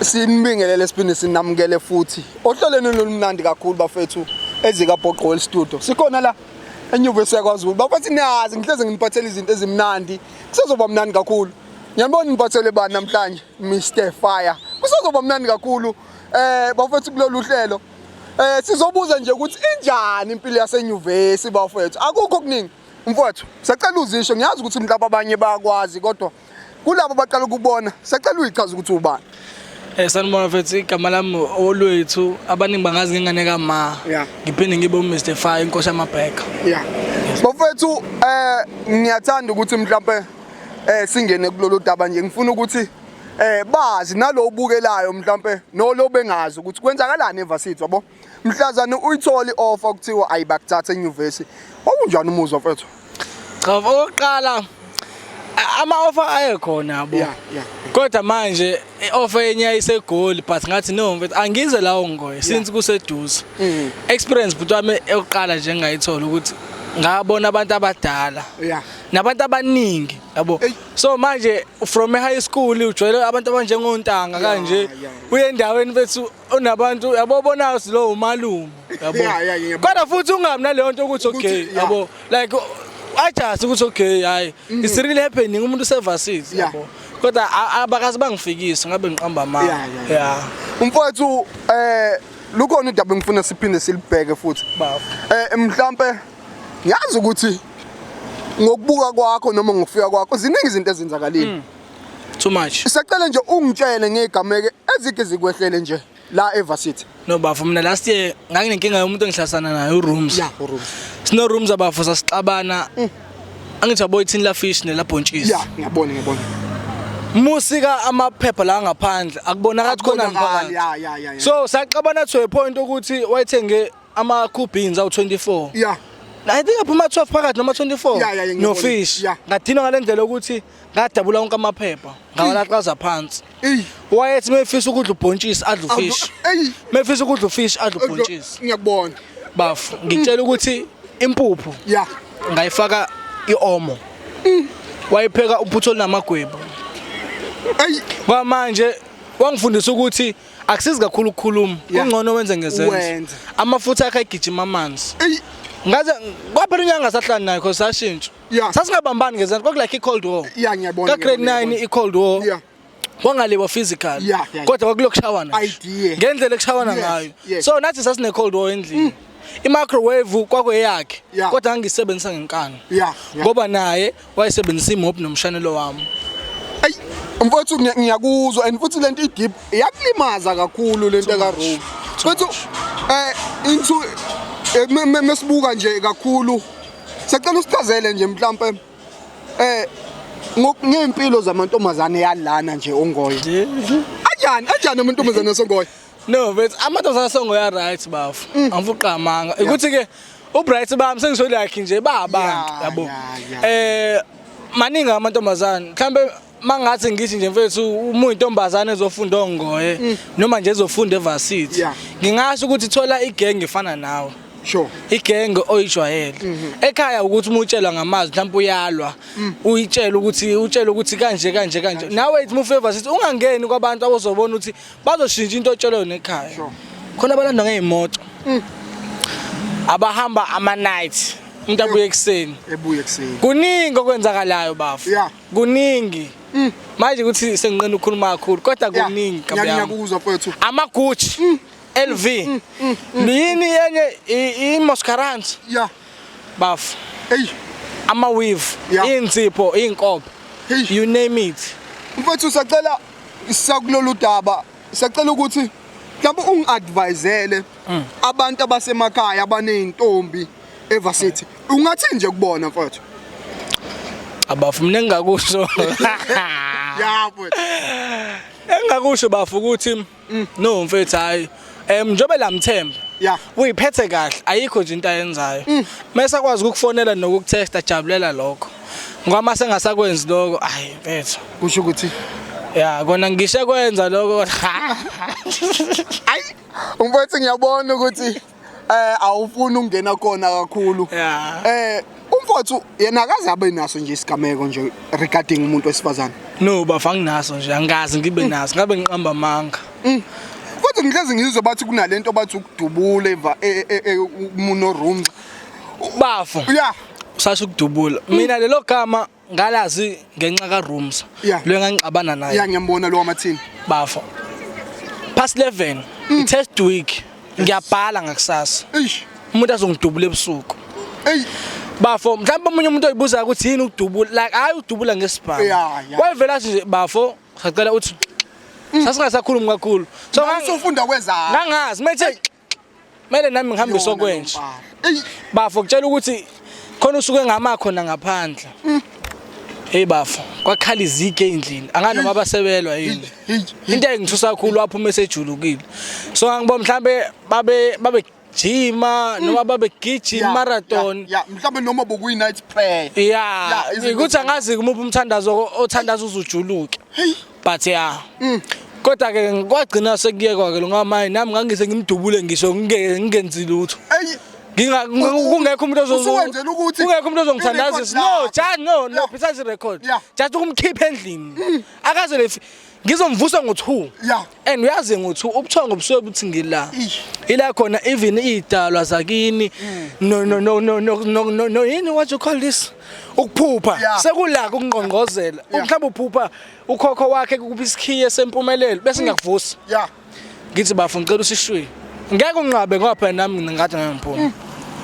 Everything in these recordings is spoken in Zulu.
Sinibingelele siphinde sinamukele futhi ohlelweni lolumnandi kakhulu bafethu ezika Boqol Studio. Sikhona la enyuvesi yakwaZulu. Bafethu niyazi ngihleze nginipathela izinto ezimnandi. Kusezoba mnandi kakhulu. Ngiyabona niphathele bani namhlanje Mr Fire. Kusezoba mnandi kakhulu. Bafethu kulolu hlelo. Sizobuza nje ukuthi injani impilo yasenyuvesi bafethu. Akukho okuningi. Mfowethu, sacela uzisho ngiyazi ukuthi mhlawumbe abanye bayakwazi kodwa kulabo baqala ukubona sacela uyichaza ukuthi ubani. Sanibona mfethu igama lami olwethu abaningi bangazi ngingane kama. Ngiphinde ngibe uMr Fire inkosi yamabheka. Bafethu ngiyathanda ukuthi mhlawumbe singene kulolu daba nje ngifuna ukuthi bazi nalo ubukelayo mhlawumbe nolo bengazi ukuthi kwenzakalani eVarsity yabo. Mhlazana uyitholi offer kuthiwa ayibakuthatha enyuvesi. Wakunjani umuzwa mfethu? Cha oqala ama-offer ayekhona yabo. Kodwa manje i-offer yenye ayisegoli but ngathi no mfethu angize lawo ngoye since kuseduze. Experience but wami eyokuqala nje ngayithola ukuthi ngabona abantu abadala. Nabantu abaningi yabo. So manje from high school ujwayele abantu abanjengontanga kanje uye endaweni bethu onabantu yabobona lo umalume yabo. Kodwa futhi ungabi naleyo nto ukuthi okay yabo like ajazi ukuthi okay hayi it's really happening umuntu useVarsity yabo. Kodwa abakazi bangifikisa ngabe ngiqamba amanga. Mfowethu lukhona udaba engifuna siphinde silibheke futhi. Mhlambe ngiyazi ukuthi ngokubuka kwakho noma ngokufika kwakho ziningi izinto ezenzakalile. Too much. Sicela nje ungitshele ngegameke ezike zikwehlele nje la eVarsity. No bafu mina last year nganginenkinga yomuntu engihlasana naye uRooms. uRooms. Sino Rooms abafu sasixabana. Angithi abo ithini la fish ne la bhontshisi. Ngiyabona. Musika amaphepha la ngaphandle akubonakala khona ngaphandle. So saxabana to a point ukuthi wayithenge ama cool beans awu 24. I think aphuma 12 phakathi noma 24 no fish. Ngadinwa ngalendlela ukuthi ngadabula wonke amaphepha ngawalaqaza phansi. Wayethi mefisa ukudla ubhontshisi adla ufish. Mefisa ukudla ufish adla ubhontshisi. Ngiyakubona. Bafu ngitshela ukuthi impuphu ngayifaka iomo. Wayipheka uphutholo namagwebo. Kwamanje wangifundisa ukuthi akusizi kakhulu ukukhuluma kungcono wenze ngezenzo. Amafutha akhe agijima amanzi. Ngaze kwaphela inyanga sahlala nayo because sashintsha. Sasingabambani ngezenzo kwaku like i-Cold War. Ngiyabona. Ka grade 9 i-Cold War. Wangaliwa physical. Kodwa kwakulokushawana. Ngendlela ekushawana ngayo. So nathi sasine Cold War endlini. I-microwave kwakweyakhe kodwa angisebenzisa ngenkani. Ngoba naye wayesebenzisa imop nomshanelo wami. Mfowethu ngiyakuzwa and futhi lento i-deep iyakulimaza kakhulu lento ekaRooms. Mfowethu into mesibuka nje kakhulu sicela usichazele nje mhlawumbe ngempilo zamantombazane yalana nje ongoye. Anjani amantombazane asongoye? No but amantombazane asongoye right bafu angifuqa amanga ukuthi ke ubright bami sengisho lakhe nje babantu yabo. Maningi amantombazane mhlambe mangathi ngithi nje mfethu umuntu intombazane ezofunda ongoye noma nje ezofunda eVarsity ngingasho ukuthi thola igenge efana nawe. Igenge oyijwayele. Ekhaya ukuthi umutshelwa ngamazwi mhlawumbe uyalwa uyitshela ukuthi kanje. Nawe ithi muFeVarsity ungangeni kwabantu abazobona ukuthi bazoshintsha into otshelwe nekhaya. Khona abalanda ngeemoto. Abahamba ama-night. Umuntu abuye ekseni. Kuningi okwenzakalayo bafu. Kuningi. Manje ukuthi sengiqena ukukhuluma kakhulu kodwa kuningi kabi. Ngiyakuzwa mfowethu. Ama-Gucci. LV. Yini yenye i-Moscarant. Bafu. Ama-weave. Insipho, inkobe. You name it. Mfowethu sacela sakulolu daba. Sacela ukuthi mhlawumbe ungi-advisele abantu abasemakhaya abanezintombi eVarsity. Ungathi nje kubona mfowethu. Abafu mina engakusho. Mfowethu. Engakusho bafu ukuthi no mfethu hayi njobe lamthemba uyiphethe kahle ayikho nje into ayenzayo mase akwazi ukufonela nokukutesta jabulela lokho ngoba sengasakwenzi lokho ayi mfethu kusho ukuthi kona ngisho kwenza lokho ayi mfethu ngiyabona ukuthi awufuni ukungena khona kakhulu umfowethu yena akazabe naso nje isigameko nje regarding umuntu wesifazane. No bafanginaso nje angazi ngibe naso ngabe ngiqamba amanga. Kodwa ngihlezi ngizwe bathi kunalento bathi ukudubula umuno rooms. Bafo. Yeah. Sasho ukudubula. Mina lelo gama ngalazi ngenxa ka rooms. Lo ngangixabana naye. Yeah, ngiyambona lo wamathini. Bafo. Past 11, i-test week. Ngiyabhala ngakusasa. Umuntu azongidubula ebusuku. Bafo, mhlawumbe umunye umuntu oyibuza ukuthi yini ukudubula, like hayi ukudubula ngesibhamu. Wayevela nje bafo, sacela uthi sasingasakhulumi kakhulu. So ngisofunda kwezana. Ngangazi mele nami ngihambe sokwenje. Bafo kutshela ukuthi khona usuke ngamakhona ngaphandle. Hey bafo, kwakhala izike endlini. Anganoma abasebelwa yini. Into engithusa kakhulu waphuma esejulukile. So ngibona mhlambe babe jima noma babe gijima marathon. Yeah, mhlambe noma bokuyi night prayer. Yeah, ukuthi angazi kumuphi umthandazo othandaza uzujuluke. But yeah. Kodwa ke kwagcina sekuyekwa ke lo ngamanye nami ngangise ngimdubule ngisho ngingenzi lutho. Kungekho umuntu ozowenzela ukuthi kungekho umuntu ozongithandazisa. No, just no precise record. Just ukumkhipha endlini. Akaze lefi ngizomvusa ngo2. Yeah. And uyazi ngo2 ubuthongo busuke buthi ngila. Ila khona even idalwa zakini. No yini what you call this? Ukuphupha sekulaka ukungqongqozela. Mhlawumbe uphupha ukhokho wakhe kuphi isikhiye sempumelelo bese ngiyakuvusa. Yeah. Ngithi bafuna ngicela usishwe. Ngeke unqabe ngoba phela nami ngathi ngiyaphuma.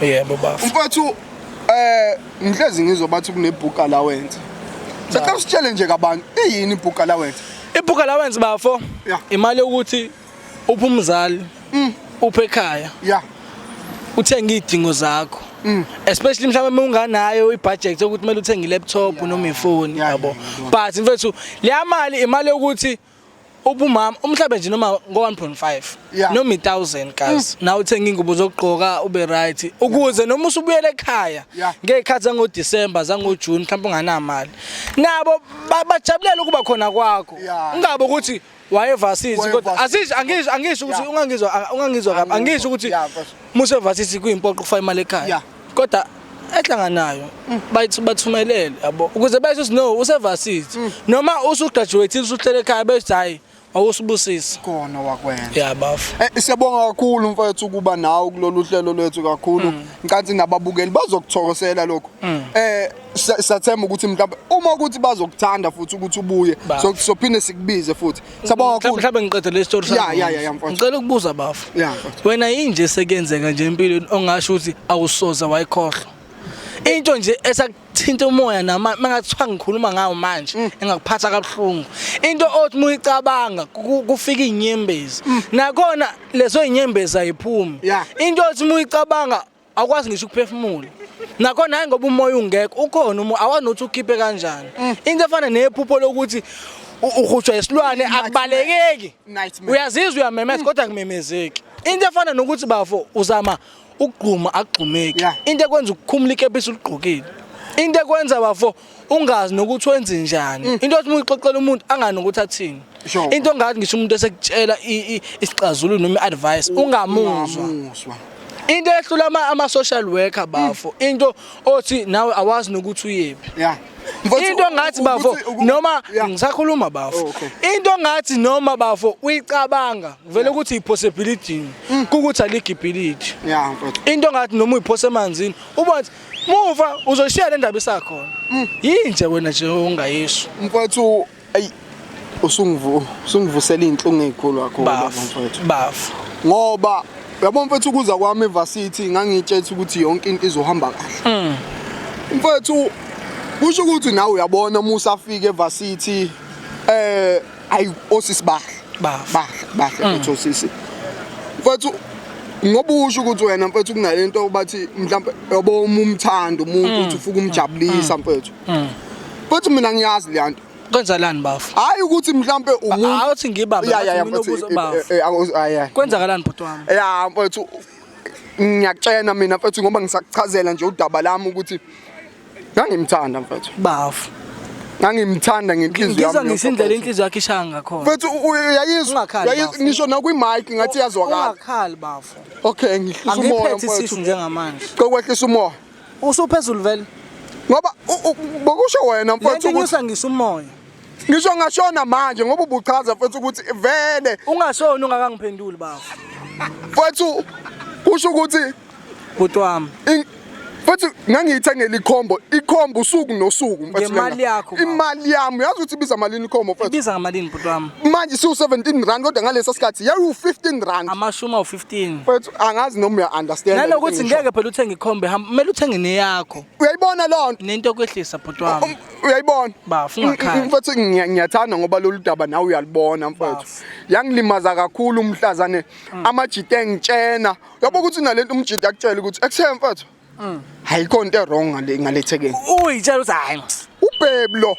Yebo bafo. Mfowethu ngihlezi ngizobathi kunebook allowance. Sacela usitshele nje kabantu iyini ibook allowance? Ibook allowance bafo imali yokuthi uphe umzali uphe ekhaya. Yeah. Uthenga idingo zakho. Especially mhlawumbe unganayo ibudget yokuthi kumele uthenge ilaptop noma ifoni yabo. But mfethu leya mali imali yokuthi ubumama umhlabe nje noma ngo1.5 noma 1000 guys na uthenga ingubo zokugqoka ube right ukuze noma usubuyele ekhaya ngekhathi zango December zango June mhlawumbe unganamali nabo bajabulela ukuba khona kwakho ungabe ukuthi wayevarsity kodwa angisho ukuthi ungangizwa kabi angisho ukuthi muse varsity kuyimpoqo ukufa imali ekhaya kodwa ehlanganayo bathumelele yabo ukuze bayise no usevarsity noma usugraduate usuhlele ekhaya bethi hayi awusibusisa khona wakwenza. Yeah bafo. Siyabonga kakhulu mfowethu kuba nawe kulolu hlelo lwethu kakhulu. Nkanti nababukeli bazokuthokosela lokho. Sathemba ukuthi mhlawumbe uma ukuthi bazokuthanda futhi ukuthi ubuye sophinde sikubize futhi. Siyabonga kakhulu. Mhlawumbe ngiqede le story sakho. Yeah mfowethu. Ngicela ukubuza bafo. Wena yini sekenzeka nje empilweni ongasho ukuthi awusoza wayikhohlwa. Into nje esakuthinta umoya nama mangathiwa ngikhuluma ngawo manje engakuphatha kabuhlungu into othi muyicabanga kufika inyembezi nakhona lezo inyembezi ayiphumi into othi muyicabanga akwazi ngisho ukuphefumula nakhona hayi ngoba umoya ungekho ukhona umoya awanothi ukhiphe kanjani into efana nephupho lokuthi uhutshwa isilwane akubalekeki uyazizwa uyamemeza kodwa kumemezeki into efana nokuthi bafo uzama ukugquma agqumeki into ekwenza ukukhumula ikepisi uligqokile into ekwenza bafo ungazi nokuthi wenze njani into othi uyixoxela umuntu angani ukuthi athini into ongathi ngisho umuntu esekutshela isixazululo noma iadvice ungamuzwa into ehlula ama social worker bafo into othi nawe awazi nokuthi uyephi into ngathi bafo noma ngisakhuluma bafo into ngathi noma bafo uyicabanga vele ukuthi ipossibility ukuthi aligibhility into ngathi noma uyiphose emanzini ubathi muva uzoshiya le ndaba isakhona yinje wena nje ungayisho mfowethu usungivusela inhlungu ezikhulu kakhulu mfowethu bafo ngoba uyabona mfowethu ukuza kwami evarsity ngangitshela ukuthi yonke into izohamba kahle mfowethu kusho ukuthi nawe uyabona uma usafika evarsity ayi osisi bahle uthosisi mfowethu ngoba usho ukuthi wena mfowethu kunalento bathi mhlawumbe yabo umthando umuntu uthi ufuna umjabulisa mfowethu mfowethu mina ngiyazi le nto kwenza lani bafo hayi ukuthi mhlawumbe umuntu awuthi ngibambe mina ubuzo bafo kwenzakalani bhuti wami mfowethu ngiyakutshena mina mfowethu ngoba ngisakuchazela nje udaba lami ukuthi ngangimthanda mfowethu bafo ngangimthanda ngenhliziyo yami ngisindlela inhliziyo yakhe ishaya ngakhona mfowethu uyayizwa ngisho nakwi-mic ngathi iyazwakala ungakhali bafo okay ngihlisa umoya mfowethu njengamanje kokwehlisa umoya usuphezulu vele ngoba bokusho wena mfowethu ukuthi ngisho umoya Ngisho ngashona manje ngoba ubuchaza mfethu ukuthi vele Ungashona ungakangiphenduli bafo. mfethu kusho ukuthi Bhuti wami. Futhi ngangiyithengela ikhombo usuku nosuku mfethu. Ngemali yakho. Imali yami uyazi ukuthi ibiza malini ikhombo mfethu? Ibiza ngamalini bhuti wami? Manje siwu-17 rand kodwa ngalesa sikhathi yayi-15 rand. Amashumi awu-15. Mfethu angazi noma uya-understand. Nanokuthi ngeke phela uthenge ikhombe kumele uthenge neyakho. Uyayibona loo nto? Nento okwehlisa bhuti wami. Uyayibona? Bafo ungakhala. Mfethu ngiyathanda ngoba lolu daba nawe uyalibona mfethu. Yangilimaza kakhulu umhlazane amajite engitshena. Yabo ukuthi nalento umjite akutshela ukuthi ekuthe mfethu. Hayikho into wrong ngaleThekwini. Uyitshela ukuthi hayi. Ubhebi lo.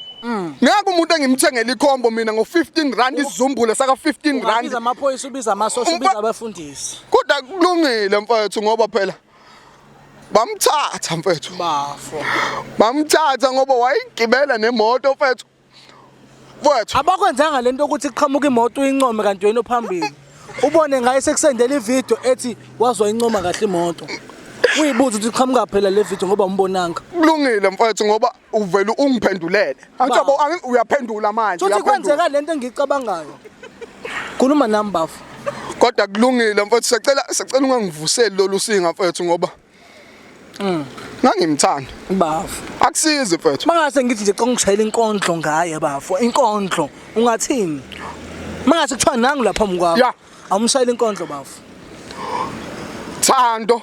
Ngeke umuntu engimthengela ikhombo mina ngo15 rand isizumbule saka 15 rand. Ubiza amaphoyisa ubiza amasosha ubiza abafundisi. Kodwa kulungile mfethu ngoba phela bamthatha mfethu. Bafo. Bamthatha ngoba wayigibela nemoto mfethu. Mfethu. Abakwenzanga lento ukuthi iqhamuka imoto uyincome kanti wena ophambili. Ubone ngaye sekusendela ivideo ethi wazwa incoma kahle imoto. Uyibuza ukuthi iqhamuka phela le video ngoba umbonanga. Kulungile mfethu ngoba uvela ungiphendulele. Angicabo uyaphendula manje. Uthi kwenzeka lento engicabangayo. Khuluma nami bafo. Kodwa kulungile mfethu sicela ungangivuseli lolu singa mfethu ngoba ngangimthanda. Bafo. Akusize mfethu. Mangase ngithi nje qongishayela inkondlo ngaye bafo. Inkondlo ungathini? Mangase kuthiwa nangu lapha mkwami. Ya. Awumshayela inkondlo bafo. Thando.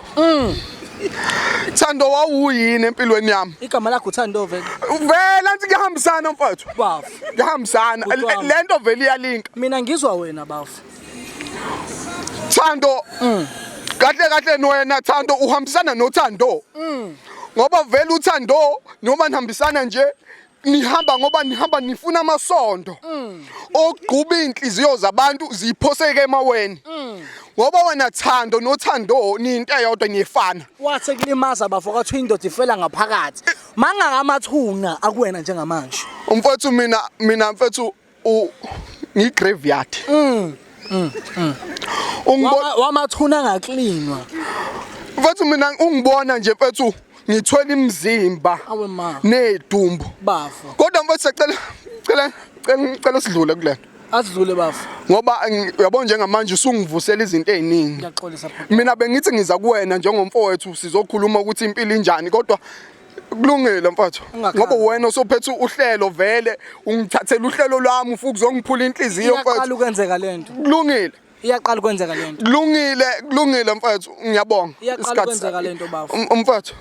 Thando wawuyini empilweni yami? Igama lakho uThando vele. Vela ngithi ngihambisana mfethu. Bafo. Ngihambisana lento vele iyalinka. Mina ngizwa wena bafo. Thando. Kahle wena Thando uhambisana noThando. Ngoba vele uThando noma nihambisana nje nihamba ngoba nihamba nifuna amasondo. Ogquba inhliziyo zabantu ziphoseke emaweni. Ngoba wena Thando noThando ninto eyodwa niyefana. Wathe kulimaza bafo kwathi indoda ifela ngaphakathi. Manga ngamathuna akuwena njengamanje. Umfethu mina mfethu ngigraveyard. Wamathuna ngaklinwa. Mfethu mina ungibona nje mfethu ngithwele imizimba Awe ma. nedumbu. Bafo. Kodwa mfethu sicela sidlule kulento. Asidlule bafo. Ngoba uyabona njengamanje usungivusela izinto eziningi. Ngiyaxolisa photo. Mina bengithi ngiza kuwena njengomfowethu sizokhuluma ukuthi impilo injani kodwa kulungile mfethu. Ngoba wena usophethe uhlelo vele ungithathela uhlelo lwami ufuthi uzongiphula inhliziyo mfethu. Iyaqala ukwenzeka lento. Kulungile. Iyaqala ukwenzeka lento. Kulungile mfethu ngiyabonga. Iyaqala ukwenzeka lento bafo. Mfethu.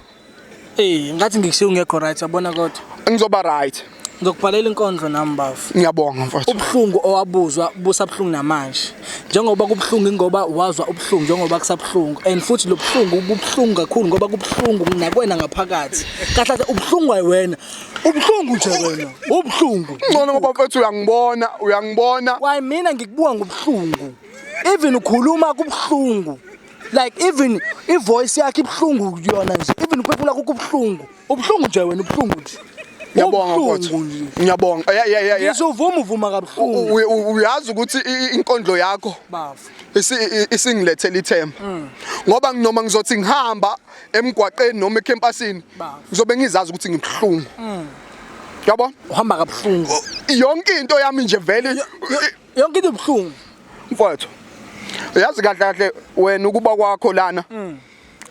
Ngathi ngikushiya ungekho right yabona kodwa. Ngizoba right. Ngizokubhalela inkondlo nami bafo. Ngiyabonga mfethu. Ubhlungu owabuzwa busabhlungu namanje. Njengoba kubhlungu ingoba wazwa ubhlungu njengoba kusabhlungu and futhi lo bhlungu ubhlungu kakhulu ngoba kubhlungu nakwena ngaphakathi. Kahle ubhlungu wena. Ubhlungu nje wena. Ubhlungu. Ngcono ngoba mfethu uyangibona. Why mina ngikubuka ngobhlungu. Even ukhuluma kubhlungu. Like even ivoice yakhe ibhlungu yona nje. Even uphefumula kubhlungu. Ubhlungu nje wena ubhlungu nje. Ngiyabonga mfethu. Ngiyabonga. Yeah. Ngizovuma kabuhlungu. Uyazi ukuthi inkondlo yakho bafo isingilethela ithemba. Ngoba noma ngizothi ngihamba emgwaqeni noma ecampusini ngizobe ngizazi ukuthi ngibhlungu. Yabona? Uhamba kabuhlungu. Yonke into yami nje vele yonke into ibhlungu. Mfethu. Uyazi kahle wena ukuba kwakho lana.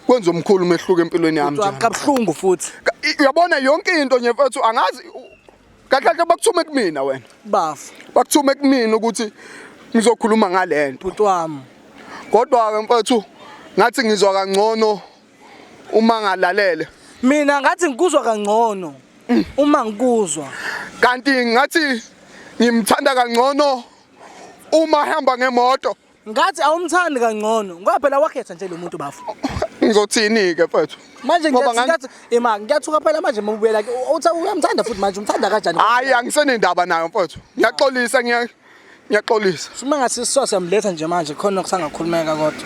Kwenza umkhulu umehluko empilweni yami nje. Kabuhlungu futhi. Uyabona yonke into nje mfethu angazi kahle bakuthume kumina wena. Bafo. Bakuthume kumina ukuthi ngizokhuluma ngalento. Bhuti wami. Kodwa ke mfethu ngathi ngizwa kangcono uma ngalalele. Mina ngathi ngikuzwa kangcono uma ngikuzwa. Kanti ngathi ngimthanda kangcono uma ehamba ngemoto. Ngathi awumthandi kangcono ngoba phela wakhetha nje lo muntu bafo. Ngizothini ke mfethu? Manje ngathi ngiyathuka phela manje mawubela ke uthi uyamthanda futhi manje umthanda kanjani? Hayi angisenendaba nayo mfethu. Ngiyaxolisa ngiyaxolisa. Sima ngathi sisose yamletha nje manje khona kusangakhulumeka kodwa.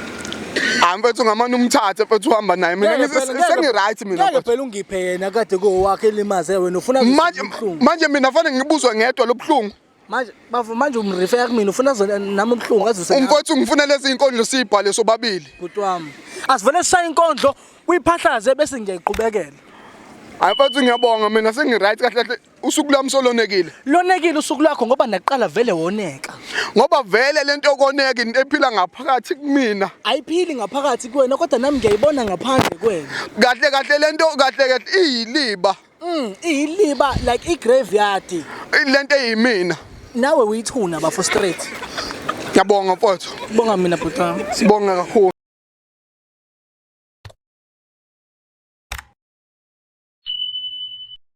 Mfethu ngamani umthathe mfethu uhamba naye mina sengi-right mina. Ngeke phela ungiphe yena kade kowakhe elimaze wena ufuna manje mina fanele ngibuzwe ngedwa lobhlungu. Manje umrefer kumina ufuna nami ubhlungu azuse. Umfowethu ngifuna lezi inkondlo sibhale sobabili. Bhuti wami. Asivele sishaye inkondlo uyiphahlaze bese ngiyayiqhubekela. Hayi mfethu ngiyabonga mina sengi-right kahle kahle usuku lami solonekile. Lonekile usuku lwakho ngoba naqala vele woneka. Ngoba vele lento yokoneka into ephila ngaphakathi kumina. Ayiphili ngaphakathi kuwena kodwa nami ngiyayibona ngaphandle kwena. Kahle kahle lento kahle kahle iyiliba. Iyiliba like igraveyard. Lento eyimina. Nawe uyithuna bafo straight. Ngiyabonga mfowethu. Bonga mina bhuti. Sibonga kakhulu.